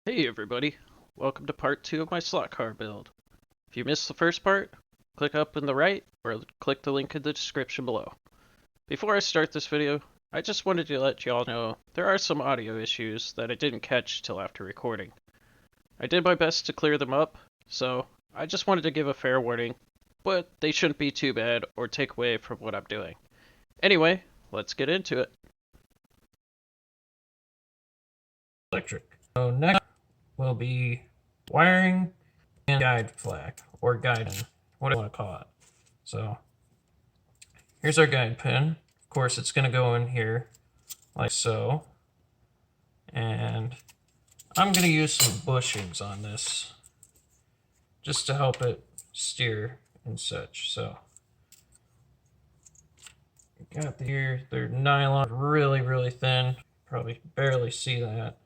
Hey everybody, welcome to part 2 of my slot car build. If you missed the first part, click up in the right or click the link in the description below. Before I start this video, I just wanted to let y'all know there are some audio issues that I didn't catch till after recording. I did my best to clear them up, so I just wanted to give a fair warning, but they shouldn't be too bad or take away from what I'm doing. Anyway, let's get into it. Electric. So next will be wiring and guide flag, or guiding, what do you want to call it. So here's our guide pin. Of course, it's going to go in here like so. And I'm going to use some bushings on this just to help it steer and such. So got the here, they're nylon, really thin. Probably barely see that.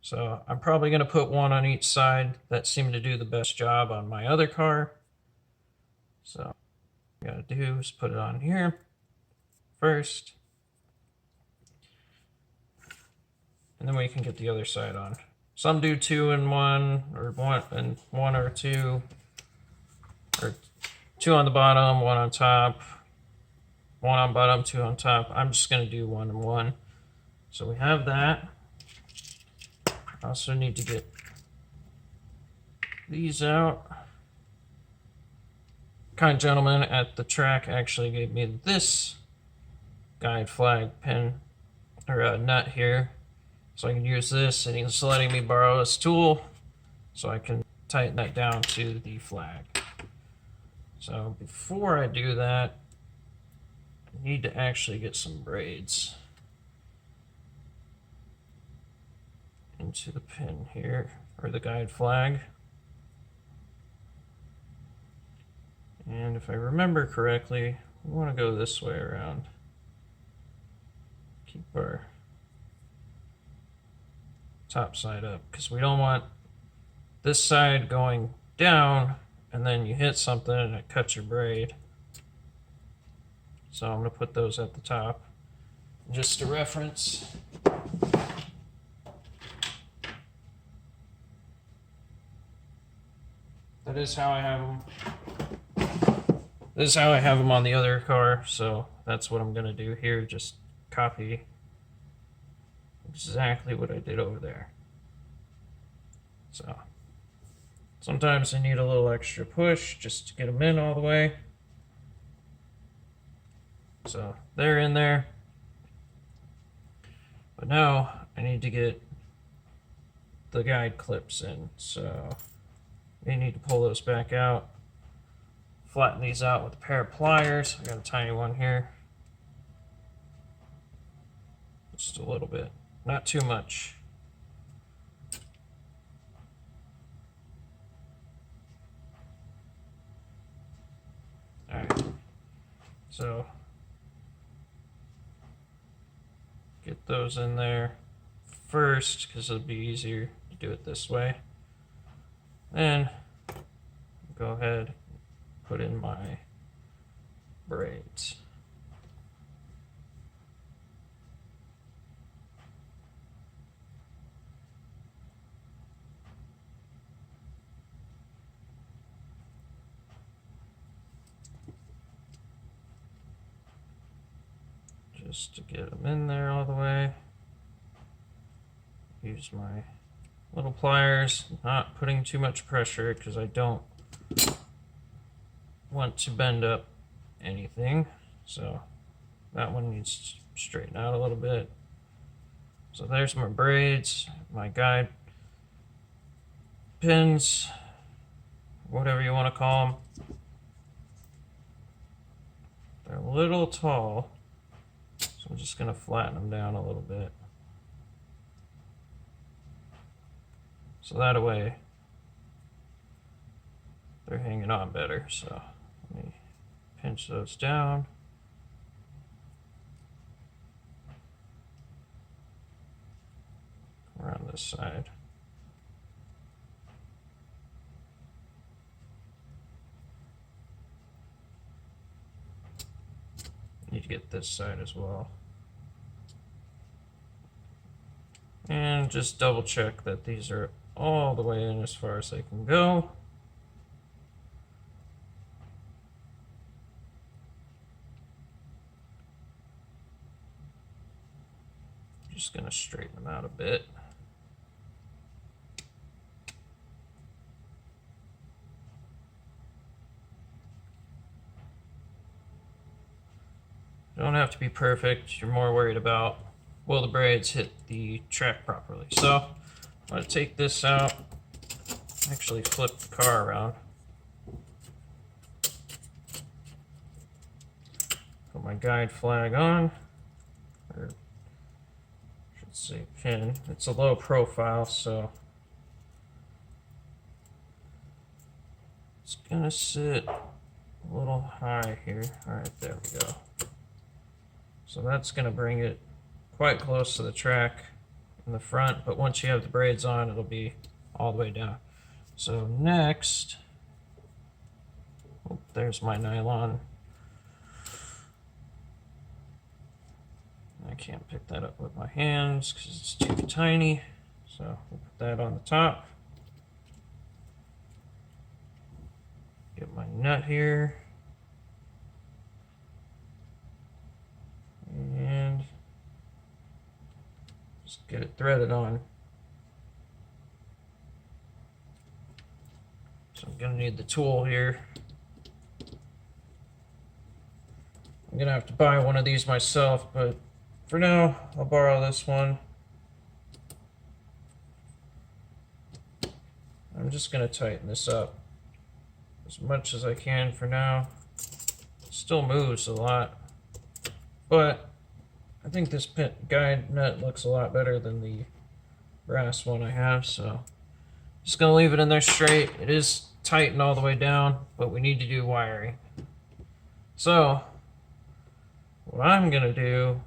So I'm probably going to put one on each side. That seemed to do the best job on my other car. So what you got to do is put it on here first. And then we can get the other side on. Some do 2 and 1, or 1 and 1 or 2. Or 2 on the bottom, 1 on top. 1 on bottom, 2 on top. I'm just going to do 1 and 1. So we have that. I also need to get these out. Kind gentleman at the track actually gave me this guide flag pin, or nut here. So I can use this, and he's letting me borrow his tool so I can tighten that down to the flag. So before I do that, I need to actually get some braids into the pin here, or the guide flag. And if I remember correctly, we want to go this way around. Keep our top side up, because we don't want this side going down and then you hit something and it cuts your braid. So I'm going to put those at the top. Just a reference. That is how I have them. This is how I have them on the other car, so that's what I'm going to do here. Just copy exactly what I did over there. So sometimes I need a little extra push just to get them in all the way. So they're in there. But now I need to get the guide clips in. So we need to pull those back out. Flatten these out with a pair of pliers. I got a tiny one here. Just a little bit, not too much. All right, so get those in there first because it'll be easier to do it this way. Then go ahead, put in my braids. Just to get them in there all the way. Use my little pliers, not putting too much pressure because I don't want to bend up anything. So that one needs to straighten out a little bit. So there's my braids, my guide pins, whatever you want to call them. They're a little tall, so I'm just going to flatten them down a little bit. So that way they're hanging on better. So let me pinch those down. Around this side. Need to get this side as well. And just double check that these are all the way in as far as they can go. Just going to straighten them out a bit. Don't have to be perfect. You're more worried about will the braids hit the track properly. So I'm going to take this out, actually flip the car around. Put my guide flag on, or I should say pin. It's a low profile, so it's going to sit a little high here. All right, there we go. So that's going to bring it quite close to the track in the front, but once you have the braids on, it'll be all the way down. So next, oh, there's my nylon. I can't pick that up with my hands because it's too tiny. So we'll put that on the top. Get my nut here. And just get it threaded on. So I'm gonna need the tool here. I'm gonna have to buy one of these myself, but for now, I'll borrow this one. I'm just gonna tighten this up as much as I can for now. It still moves a lot, but I think this guide nut looks a lot better than the brass one I have, so just gonna leave it in there straight. It is tightened all the way down, but we need to do wiring. So what I'm gonna do,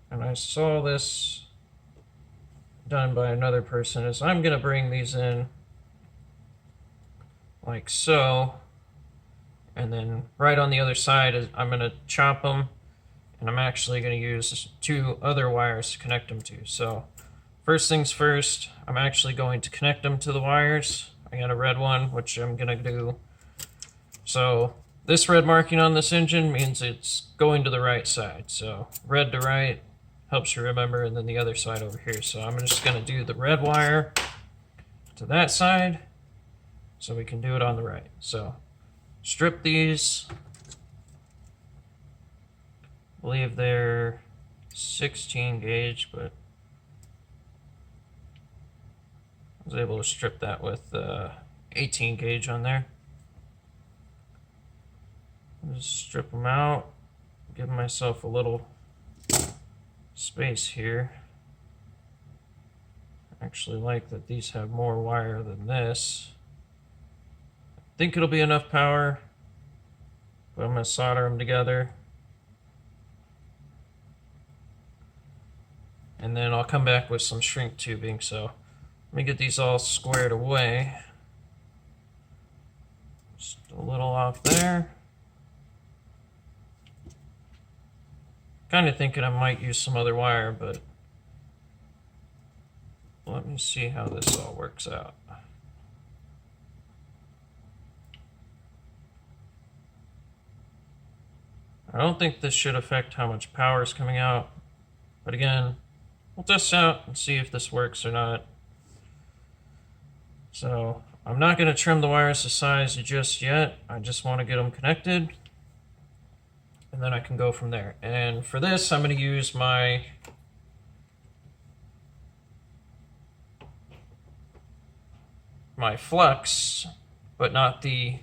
and I saw this done by another person, is I'm gonna bring these in like so, and then right on the other side is I'm gonna chop them, and I'm actually gonna use 2 other wires to connect them to. So first things first, I'm actually going to connect them to the wires. I got a red one, which I'm gonna do. So this red marking on this engine means it's going to the right side. So red to right helps you remember, and then the other side over here. So I'm just gonna do the red wire to that side so we can do it on the right. So strip these. I believe they're 16 gauge, but I was able to strip that with 18 gauge on there. Just strip them out, give myself a little space here. I actually like that these have more wire than this. I think it'll be enough power, but I'm going to solder them together. And then I'll come back with some shrink tubing. So let me get these all squared away. Just a little off there. Kind of thinking I might use some other wire, but let me see how this all works out. I don't think this should affect how much power is coming out, but again, we'll test out and see if this works or not. So I'm not going to trim the wires to size just yet. I just want to get them connected, and then I can go from there. And for this, I'm going to use my flux, but not the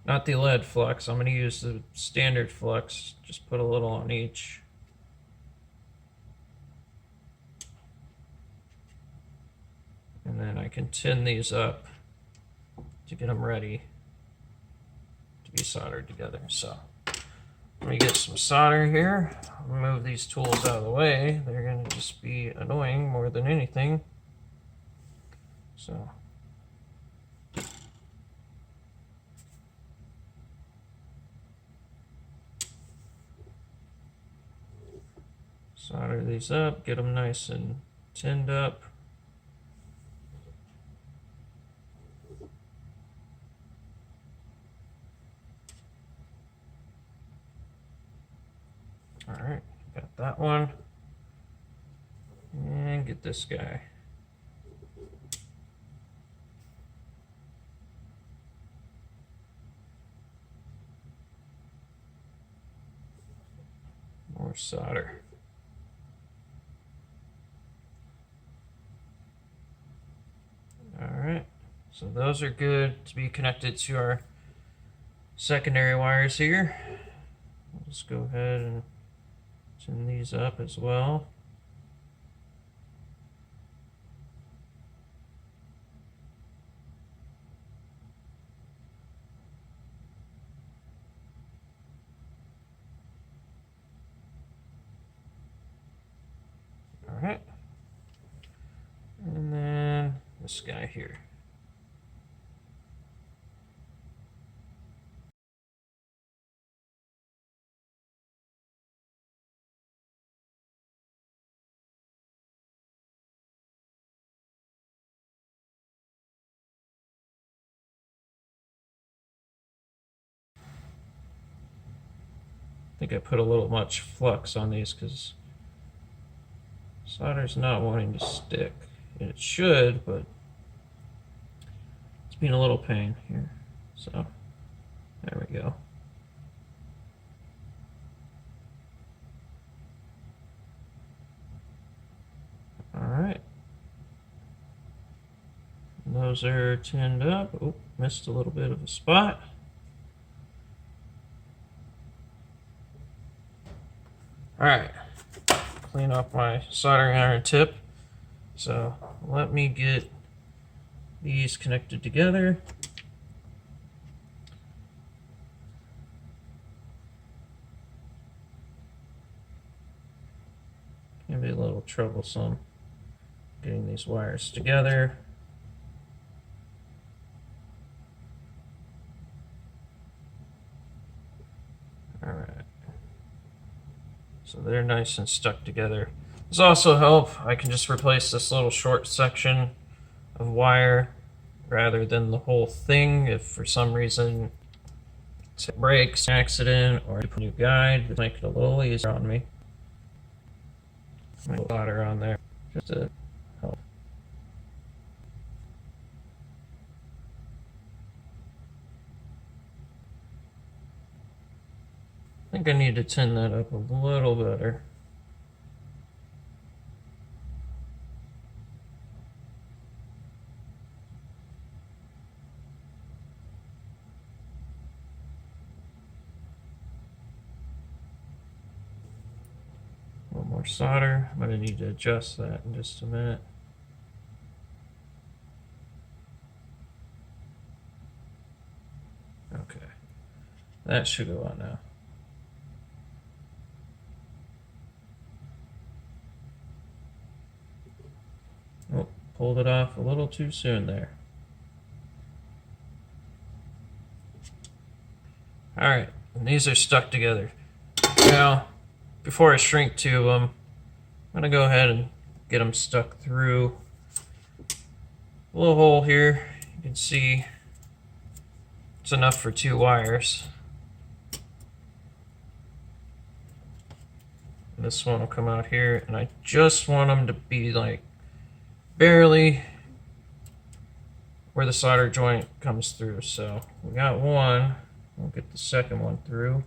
lead flux. I'm going to use the standard flux. Just put a little on each. And then I can tin these up to get them ready to be soldered together. So let me get some solder here. I'll move these tools out of the way. They're going to just be annoying more than anything. So Solder these up, get them nice and tinned up. All right, got that one. And get this guy. More solder. All right, so those are good to be connected to our secondary wires here. I'll just go ahead and tin these up as well. All right, and then this guy here. I think I put a little much flux on these because solder's not wanting to stick. And it should, but it's being a little pain here. So there we go. All right. And those are tinned up. Oh, missed a little bit of a spot. All right. Clean off my soldering iron tip. So let me get these connected together. Can be a little troublesome getting these wires together. All right. So they're nice and stuck together. This also helps. I can just replace this little short section of wire rather than the whole thing if for some reason it breaks, accident, or I put a new guide to make it a little easier on me. Put solder on there just to help. I think I need to tin that up a little better. A little more solder. I'm going to need to adjust that in just a minute. Okay, that should go on now. Oh, pulled it off a little too soon there. All right, and these are stuck together. Now, before I shrink to them, I'm gonna go ahead and get them stuck through a little hole here. You can see it's enough for 2 wires. And this one will come out here, and I just want them to be like barely where the solder joint comes through. So we got one. We'll get the second one through.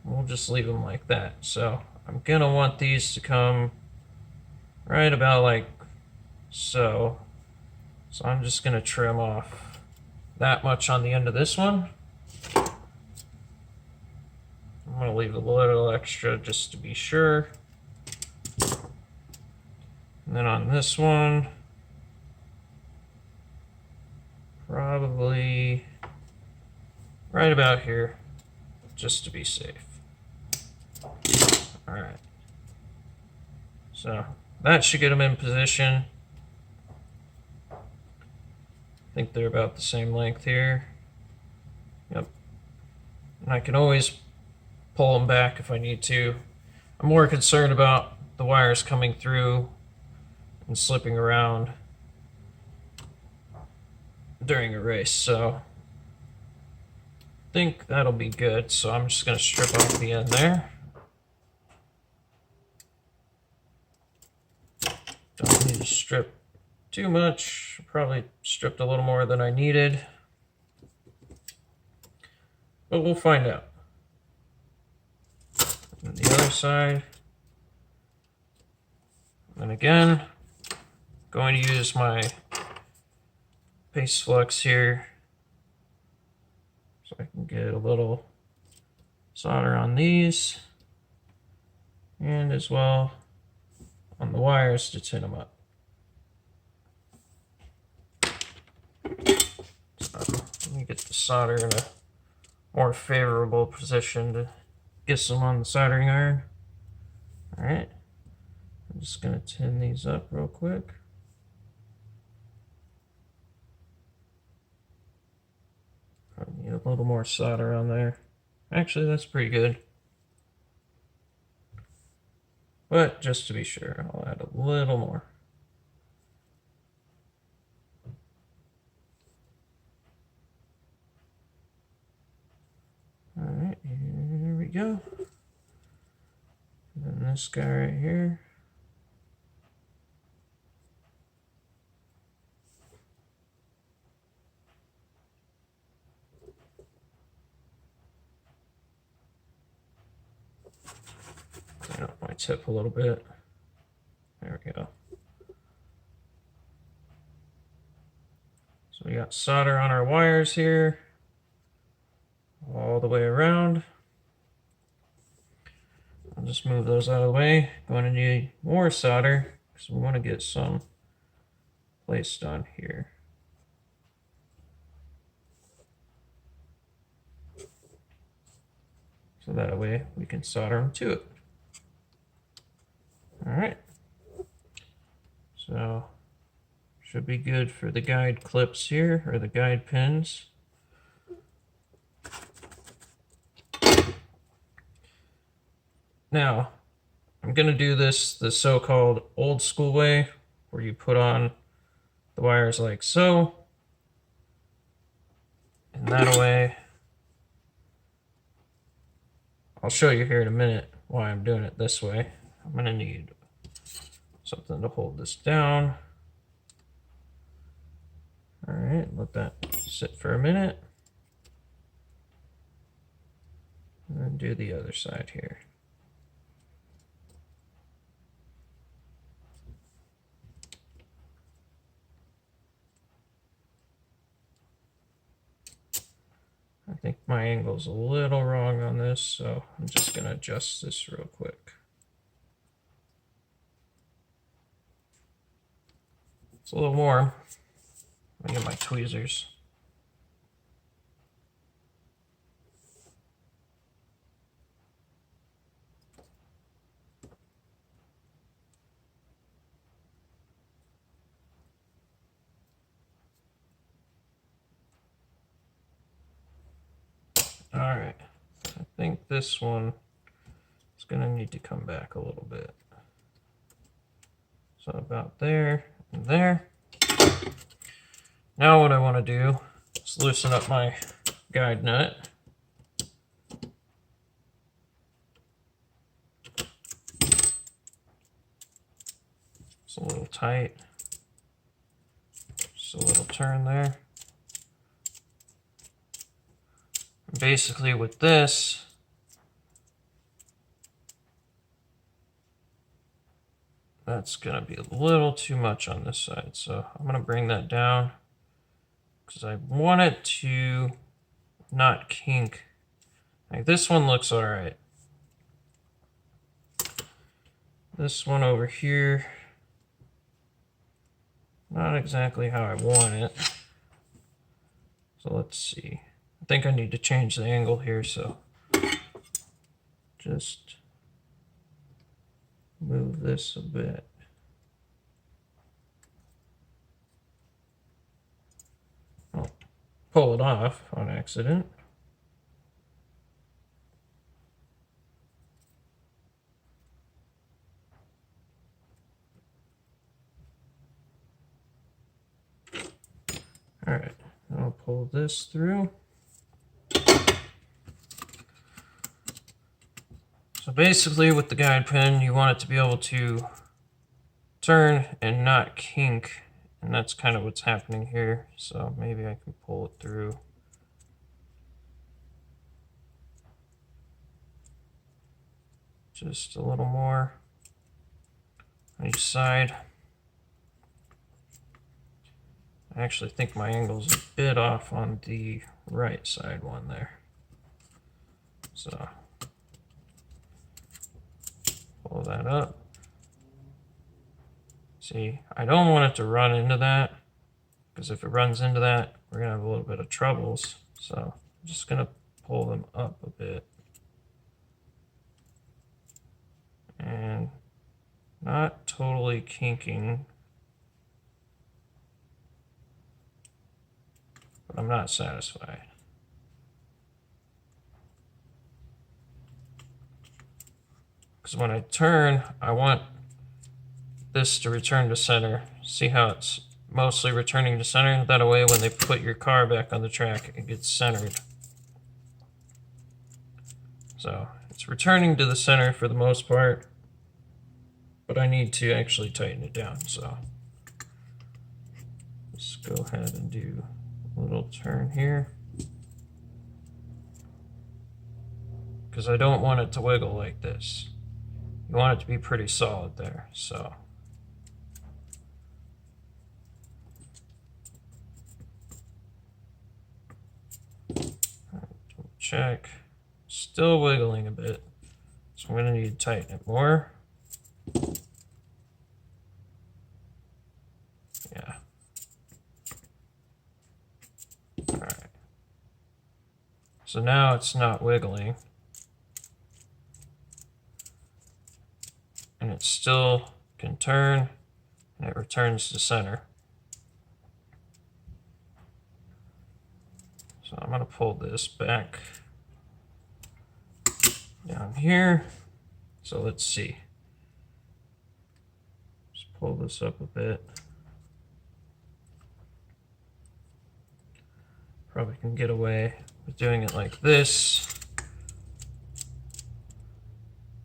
We'll just leave them like that. So I'm gonna want these to come right about like so. So I'm just gonna trim off that much on the end of this one. I'm gonna leave a little extra just to be sure. And then on this one, probably right about here, just to be safe. All right. So that should get them in position. I think they're about the same length here. Yep. And I can always pull them back if I need to. I'm more concerned about the wires coming through and slipping around during a race, so I think that'll be good. So I'm just going to strip off the end there. Don't need to strip too much. Probably stripped a little more than I needed, but we'll find out. And the other side. And again, going to use my paste flux here so I can get a little solder on these and as well on the wires to tin them up. So let me get the solder in a more favorable position to get some on the soldering iron. All right, I'm just going to tin these up real quick. Probably need a little more solder on there. Actually, that's pretty good. But just to be sure, I'll add a little more. All right, here we go. And then this guy right here. Clean up my tip a little bit. There we go. So we got solder on our wires here, all the way around. I'll just move those out of the way. Going to need more solder because we want to get some placed on here. So that way we can solder them to it. All right. So should be good for the guide clips here, or the guide pins. Now, I'm going to do this the so-called old school way, where you put on the wires like so. And that way, I'll show you here in a minute why I'm doing it this way. I'm going to need something to hold this down. All right, let that sit for a minute. And then do the other side here. I think my angle's a little wrong on this, so I'm just going to adjust this real quick. It's a little warm. Let me get my tweezers. All right, I think this one is going to need to come back a little bit. So about there and there. Now what I want to do is loosen up my guide nut. It's a little tight. Just a little turn there. Basically with this, that's going to be a little too much on this side. So I'm going to bring that down because I want it to not kink. Like this one looks all right. This one over here, not exactly how I want it. So let's see. I think I need to change the angle here, so just move this a bit. I'll pull it off on accident. All right, I'll pull this through. So basically with the guide pin, you want it to be able to turn and not kink, and that's kind of what's happening here. So maybe I can pull it through. Just a little more on each side. I actually think my angle's a bit off on the right side one there. So pull that up. See, I don't want it to run into that, because if it runs into that, we're gonna have a little bit of troubles. So I'm just gonna pull them up a bit. And not totally kinking, but I'm not satisfied. Because when I turn, I want this to return to center. See how it's mostly returning to center? That way when they put your car back on the track, it gets centered. So it's returning to the center for the most part, but I need to actually tighten it down. So let's go ahead and do a little turn here, because I don't want it to wiggle like this. You want it to be pretty solid there. So check. Still wiggling a bit, so I'm going to need to tighten it more. Yeah. All right. So now it's not wiggling, and it still can turn, and it returns to center. So I'm going to pull this back down here. So let's see. Just pull this up a bit. Probably can get away with doing it like this.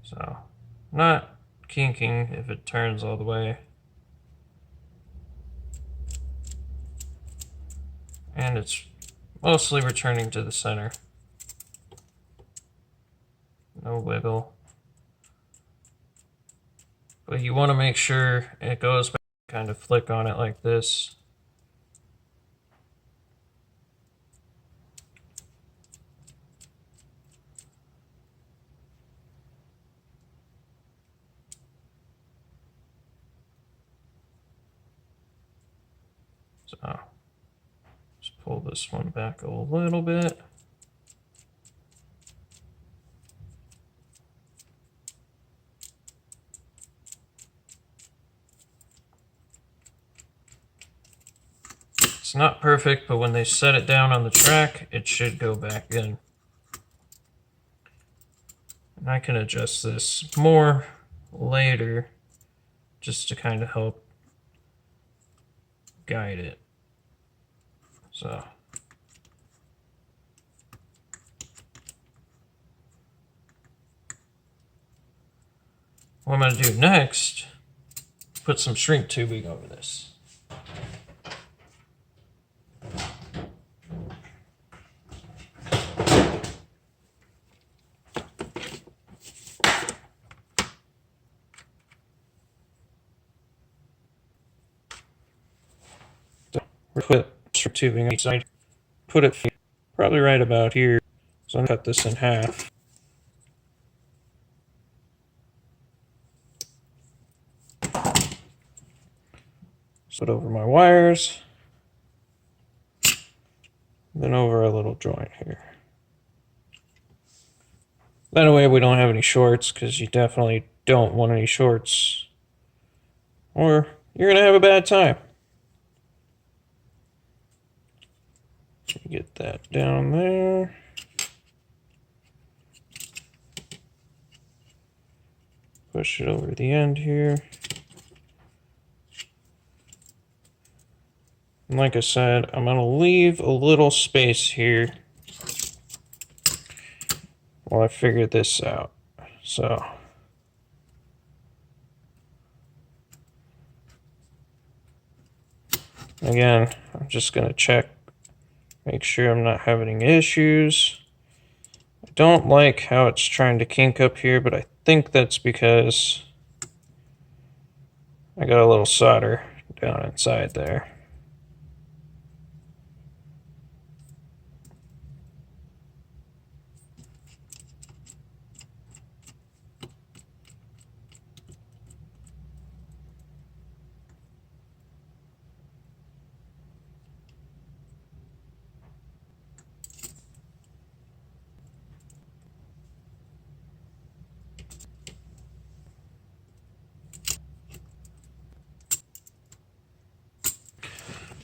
So not kinking if it turns all the way. And it's mostly returning to the center. No wiggle. But you want to make sure it goes back, kind of flick on it like this. So just pull this one back a little bit. It's not perfect, but when they set it down on the track, it should go back in. And I can adjust this more later just to kind of help guide it. So what I'm going to do next, put some shrink tubing over this. Put shrink tubing on each side, put it probably right about here. So I'm going to cut this in half. Put over my wires, then over a little joint here. That way we don't have any shorts, because you definitely don't want any shorts, or you're going to have a bad time. Get that down there. Push it over the end here. And like I said, I'm going to leave a little space here while I figure this out. So, again, I'm just going to check, make sure I'm not having any issues. I don't like how it's trying to kink up here, but I think that's because I got a little solder down inside there.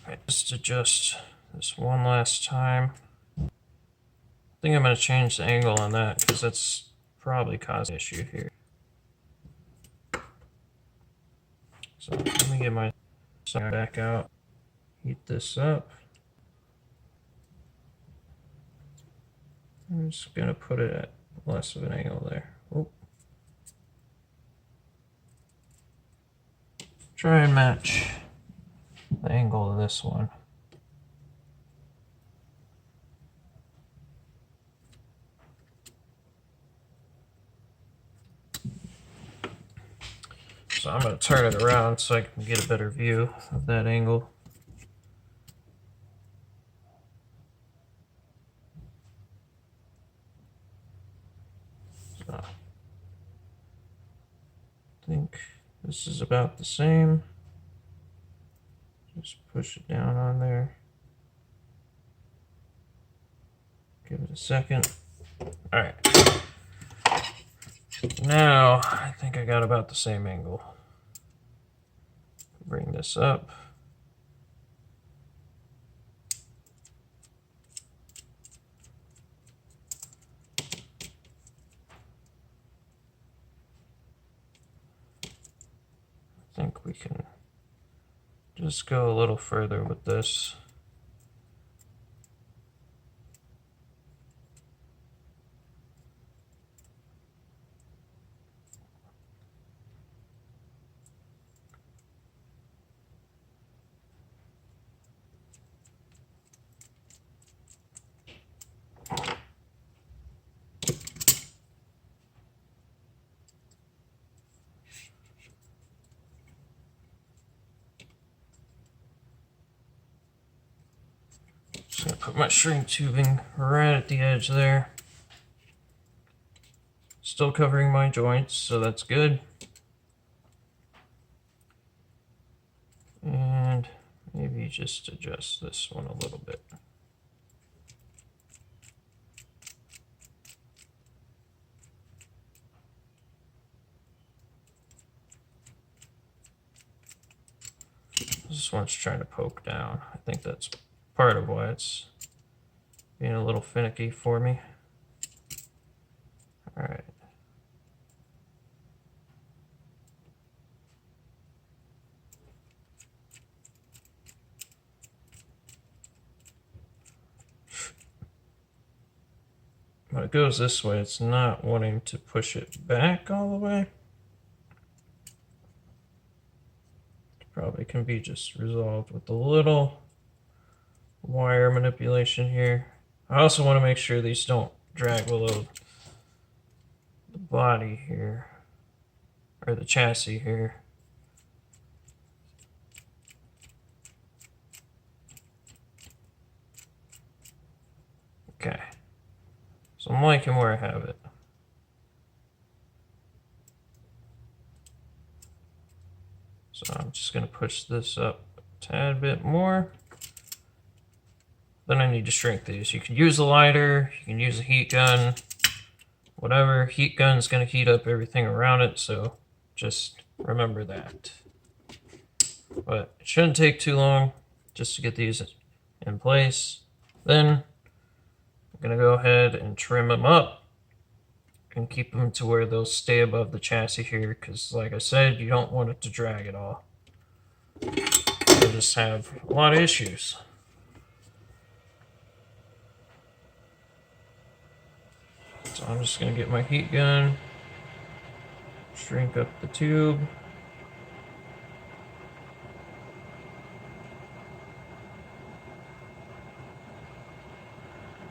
Alright, just adjust this one last time. I think I'm going to change the angle on that because that's probably causing an issue here. So let me get my solder back out, heat this up. I'm just going to put it at less of an angle there. Oh. Try and match the angle of this one. So I'm going to turn it around so I can get a better view of that angle. So I think this is about the same. Just push it down on there. Give it a second. All right. Now I think I got about the same angle. Bring this up. I think we can just go a little further with this. Just gonna put my shrink tubing right at the edge there. Still covering my joints, so that's good. And maybe just adjust this one a little bit. This one's trying to poke down. I think that's part of why it's being a little finicky for me. All right. When it goes this way, it's not wanting to push it back all the way. It probably can be just resolved with a little wire manipulation here. I also want to make sure these don't drag below the body here, or the chassis here. Okay. So I'm liking where I have it. So I'm just going to push this up a tad bit more. Then I need to shrink these. You can use a lighter, you can use a heat gun, whatever. Heat gun's going to heat up everything around it, so just remember that. But it shouldn't take too long just to get these in place. Then I'm going to go ahead and trim them up and keep them to where they'll stay above the chassis here, because like I said, you don't want it to drag at all. And just have a lot of issues. So I'm just going to get my heat gun, shrink up the tube.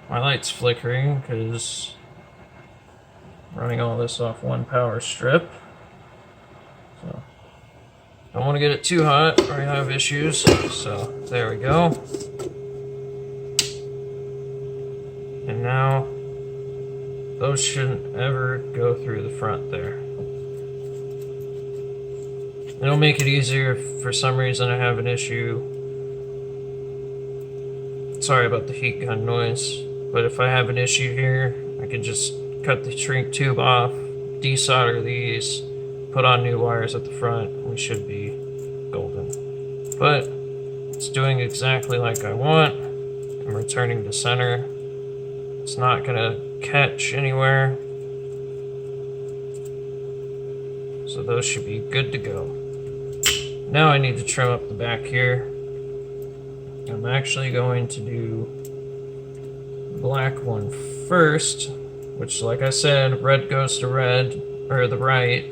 My light's flickering because I'm running all this off one power strip. So don't want to get it too hot or I have issues. So there we go. And now those shouldn't ever go through the front there. It'll make it easier if for some reason I have an issue. Sorry about the heat gun noise, but if I have an issue here, I can just cut the shrink tube off, desolder these, put on new wires at the front, and we should be golden. But it's doing exactly like I want. I'm returning to center. It's not gonna catch anywhere. So those should be good to go. Now I need to trim up the back here. I'm actually going to do the black one first, which, like I said, red goes to red, or the right.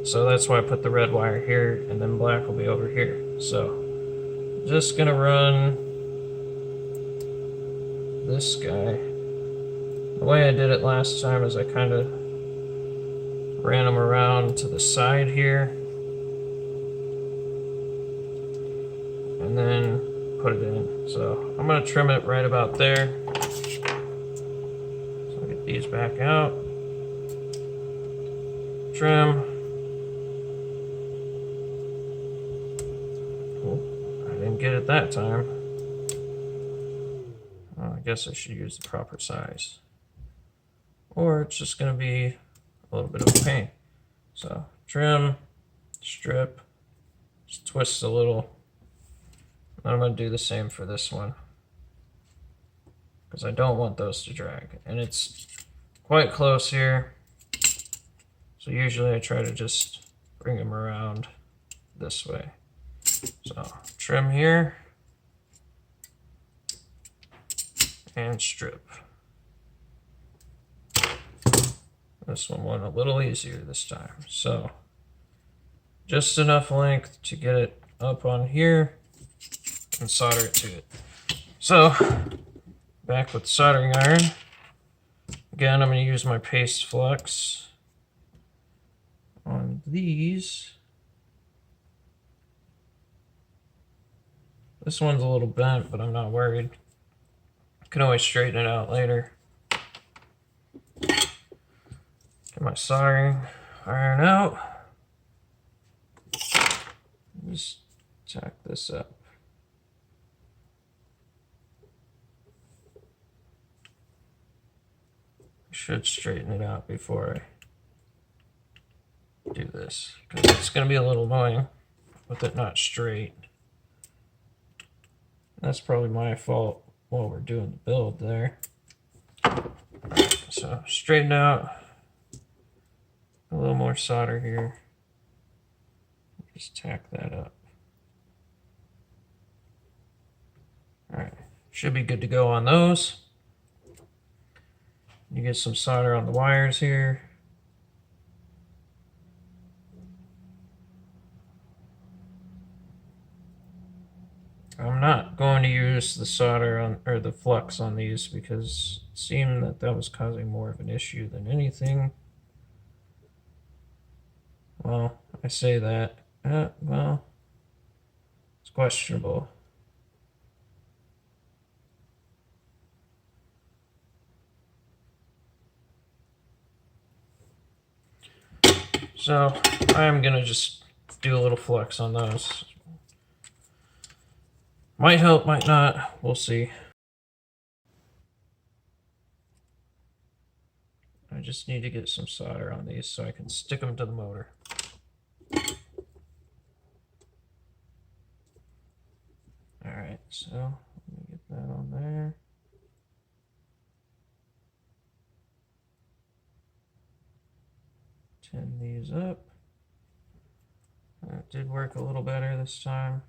So that's why I put the red wire here, and then black will be over here. So just gonna run this guy. The way I did it last time is I kind of ran them around to the side here, and then put it in. So I'm gonna trim it right about there. So I'll get these back out. Trim. Oh, I didn't get it that time. Well, I guess I should use the proper size. Or it's just gonna be a little bit of a pain. So trim, strip, just twist a little. And I'm going to do the same for this one, because I don't want those to drag. And it's quite close here. So usually I try to just bring them around this way. So trim here and strip. This one went a little easier this time. So just enough length to get it up on here and solder it to it. So back with the soldering iron. Again, I'm going to use my paste flux on these. This one's a little bent, but I'm not worried. I can always straighten it out later. Get my soldering iron out. Just tack this up. I should straighten it out before I do this, because it's going to be a little annoying with it not straight. That's probably my fault while we're doing the build there. Alright, so straighten out. A little more solder here. Just tack that up. Alright, should be good to go on those. You get some solder on the wires here. I'm not going to use the solder on, or the flux on these, because it seemed that that was causing more of an issue than anything. Well, I say that. Well, it's questionable. So I'm gonna just do a little flux on those. Might help, might not. We'll see. I just need to get some solder on these so I can stick them to the motor. Alright, so let me get that on there. Tin these up. That did work a little better this time.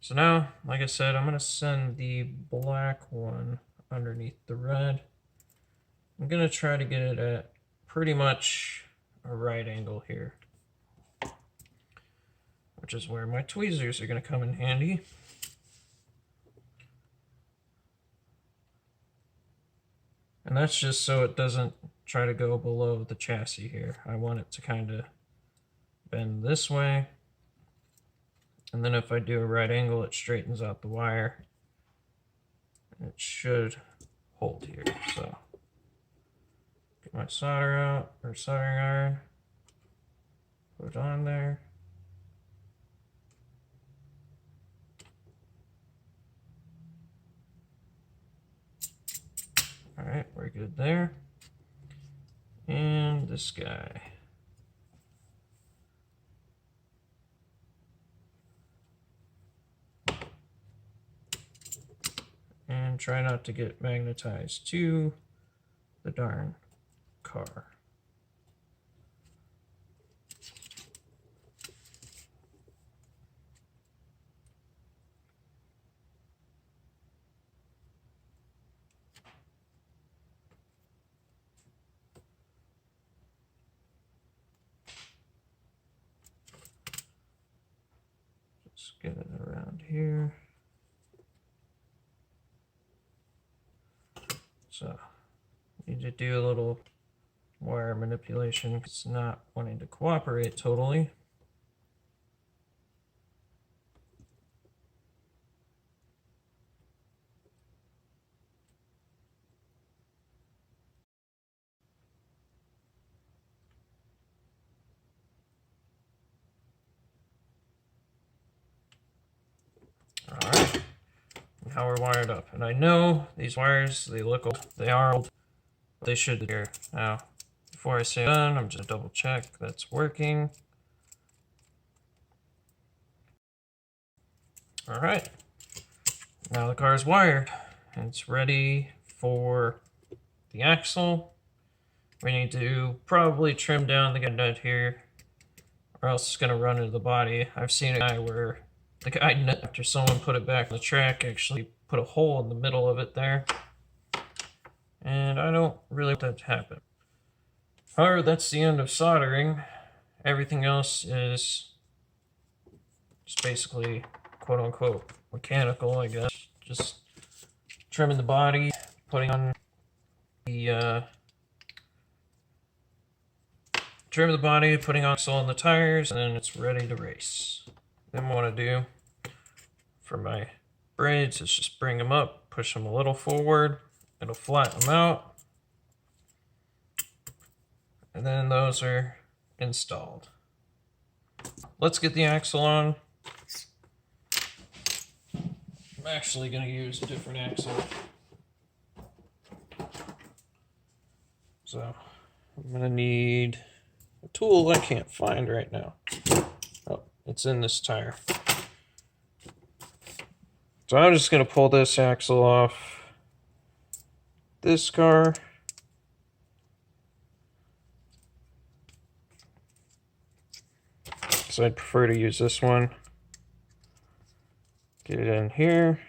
So now, like I said, I'm going to send the black one underneath the red. I'm going to try to get it at pretty much a right angle here, which is where my tweezers are going to come in handy. And that's just so it doesn't try to go below the chassis here. I want it to kind of bend this way. And then if I do a right angle, it straightens out the wire. And it should hold here. So get my solder out, or soldering iron, put it on there. All right, we're good there. And this guy. And try not to get magnetized to the darn car. Just get it around here. So, need to do a little wire manipulation because it's not wanting to cooperate totally. All right, now we're wired up. And I know these wires, they look old, they are old, but they should be here. Now, before I say done, I'm just double check that's working. All right, now the car is wired and it's ready for the axle. We need to probably trim down the guide nut here, or else it's going to run into the body. I've seen a guy where the guide nut, after someone put it back on the track, actually put a hole in the middle of it there. And I don't really want that to happen. However, that's the end of soldering. Everything else is just basically quote unquote mechanical, I guess. Just trimming the body, putting on the putting on axle on the tires, and then it's ready to race. Then what I want to do for my braids is just bring them up, push them a little forward, it'll flatten them out, and then those are installed. Let's get the axle on. I'm actually going to use a different axle. So I'm going to need a tool I can't find right now. Oh, it's in this tire. So I'm just going to pull this axle off this car. So I'd prefer to use this one. Get it in here.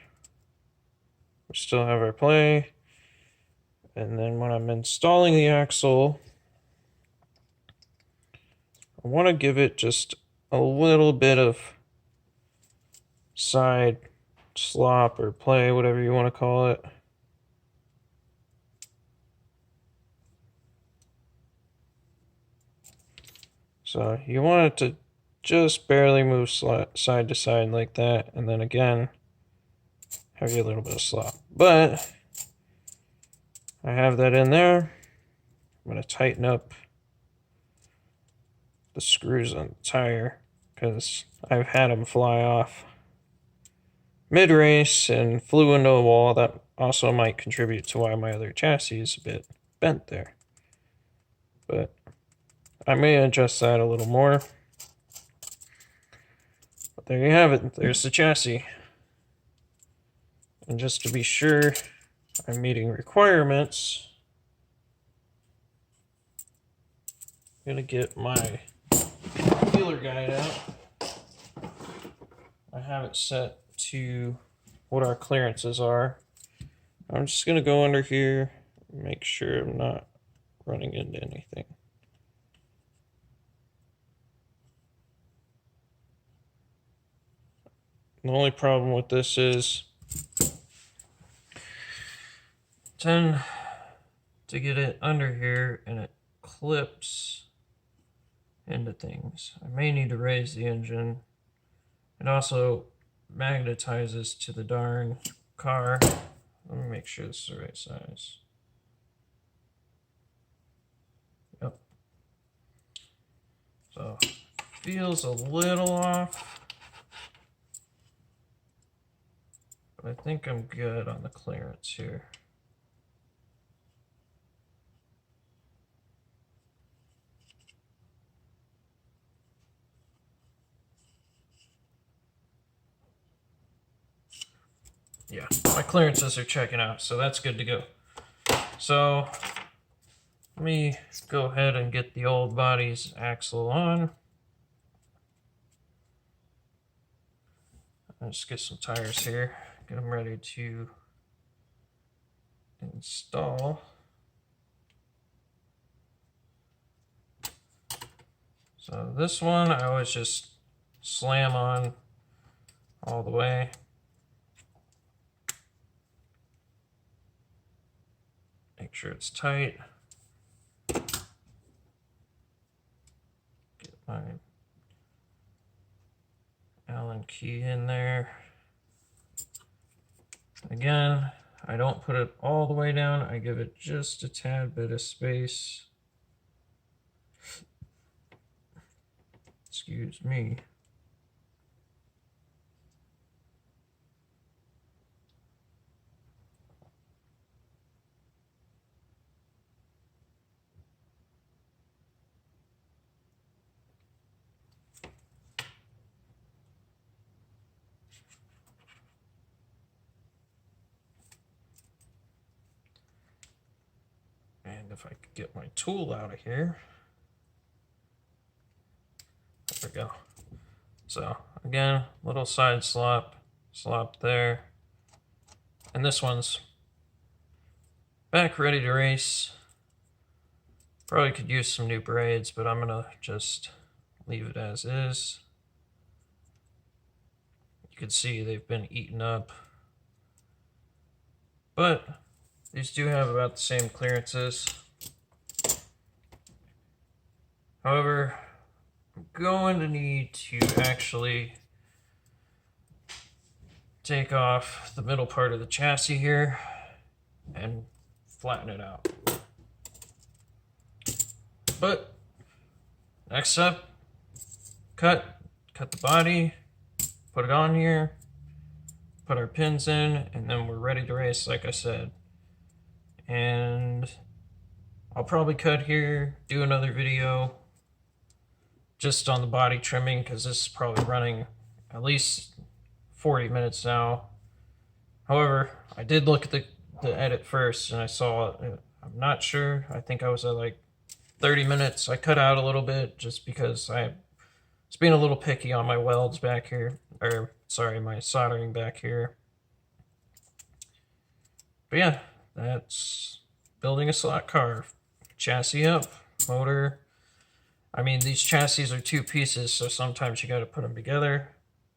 We still have our play. And then when I'm installing the axle, I want to give it just a little bit of side slop or play, whatever you want to call it. So you want it to just barely move side to side like that, and then again have a little bit of slop. But I have that in there. I'm going to tighten up the screws on the tire because I've had them fly off mid-race and flew into a wall. That also might contribute to why my other chassis is a bit bent there. But I may adjust that a little more. But there you have it. There's the chassis. And just to be sure I'm meeting requirements, I'm going to get my feeler guide out. I have it set to what our clearances are. I'm just going to go under here, make sure I'm not running into anything. The only problem with this is tend to get it under here and it clips into things. I may need to raise the engine. It also magnetizes to the darn car. Let me make sure this is the right size. Yep. So feels a little off, but I think I'm good on the clearance here. Yeah, my clearances are checking out, so that's good to go. So let me go ahead and get the old body's axle on. I'll just get some tires here, get them ready to install. So this one I always just slam on all the way. Make sure it's tight. Get my Allen key in there. Again, I don't put it all the way down. I give it just a tad bit of space. Excuse me. And if I could get my tool out of here. There we go. So again, little side slop there. And this one's back ready to race. Probably could use some new braids, but I'm gonna just leave it as is. You can see they've been eaten up. But these do have about the same clearances. However, I'm going to need to actually take off the middle part of the chassis here and flatten it out. But next up, cut the body, put it on here, put our pins in, and then we're ready to race, like I said. And I'll probably cut here, do another video just on the body trimming, because this is probably running at least 40 minutes now. However, I did look at the edit first and I saw, I'm not sure, I think I was at like 30 minutes. I cut out a little bit just because I was being a little picky on my welds back here, or sorry, my soldering back here. But yeah, that's building a slot car. Chassis up, motor. I mean, these chassis are two pieces, so sometimes you got to put them together.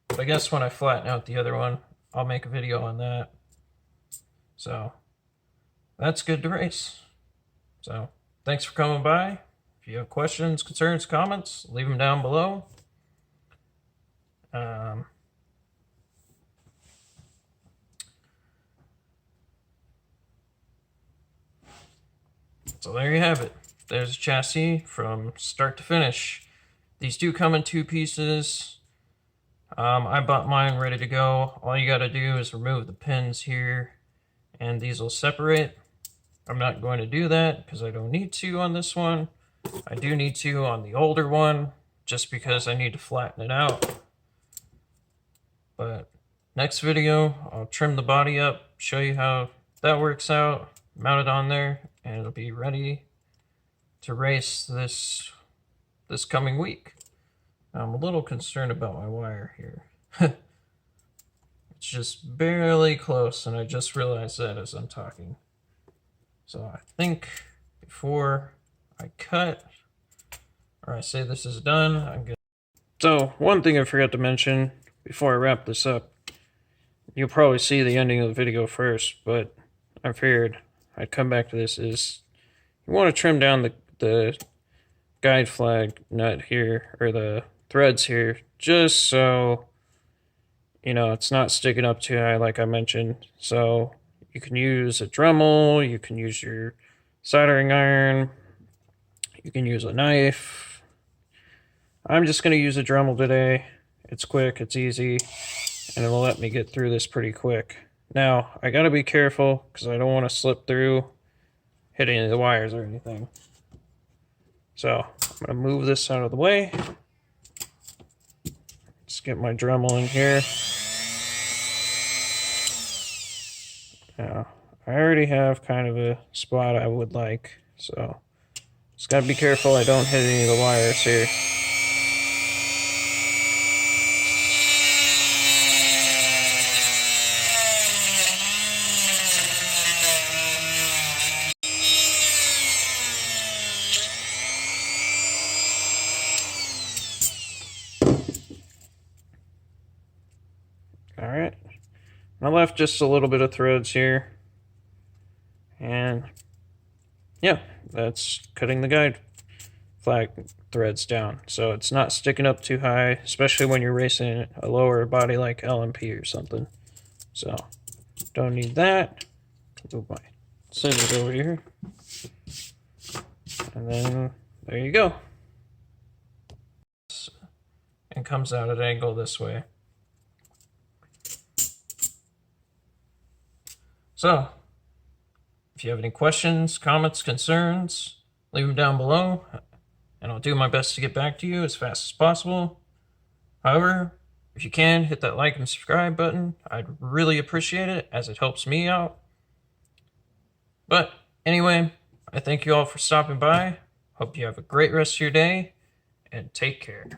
But I guess when I flatten out the other one, I'll make a video on that. So that's good to race. So thanks for coming by. If you have questions, concerns, comments, leave them down below. So there you have it. There's a chassis from start to finish. These do come in two pieces. I bought mine ready to go. All you got to do is remove the pins here and these will separate. I'm not going to do that because I don't need to on this one. I do need to on the older one just because I need to flatten it out. But next video, I'll trim the body up, show you how that works out, mount it on there, and it'll be ready to race this coming week. I'm a little concerned about my wire here. It's It's just barely close, and I just realized that as I'm talking. So I think before I cut, or I say this is done, I'm good. So one thing I forgot to mention before I wrap this up, you'll probably see the ending of the video first, but I figured I'd come back to this, is you want to trim down the guide flag nut here, or the threads here, just so it's not sticking up too high like I mentioned. So you can use a Dremel, you can use your soldering iron, you can use a knife. I'm just going to use a Dremel today. It's quick, it's easy, and it'll let me get through this pretty quick. Now, I got to be careful because I don't want to slip through, hit any of the wires or anything. So I'm going to move this out of the way. Just get my Dremel in here. Now, I already have kind of a spot I would like, so just gotta be careful I don't hit any of the wires here. Alright, I left just a little bit of threads here, and yeah, that's cutting the guide flag threads down so it's not sticking up too high, especially when you're racing a lower body like LMP or something. So don't need that. Move my scissors over here, and then there you go. And comes out at an angle this way. So if you have any questions, comments, concerns, leave them down below, and I'll do my best to get back to you as fast as possible. However, if you can, hit that like and subscribe button. I'd really appreciate it, as it helps me out. But anyway, I thank you all for stopping by. Hope you have a great rest of your day, and take care.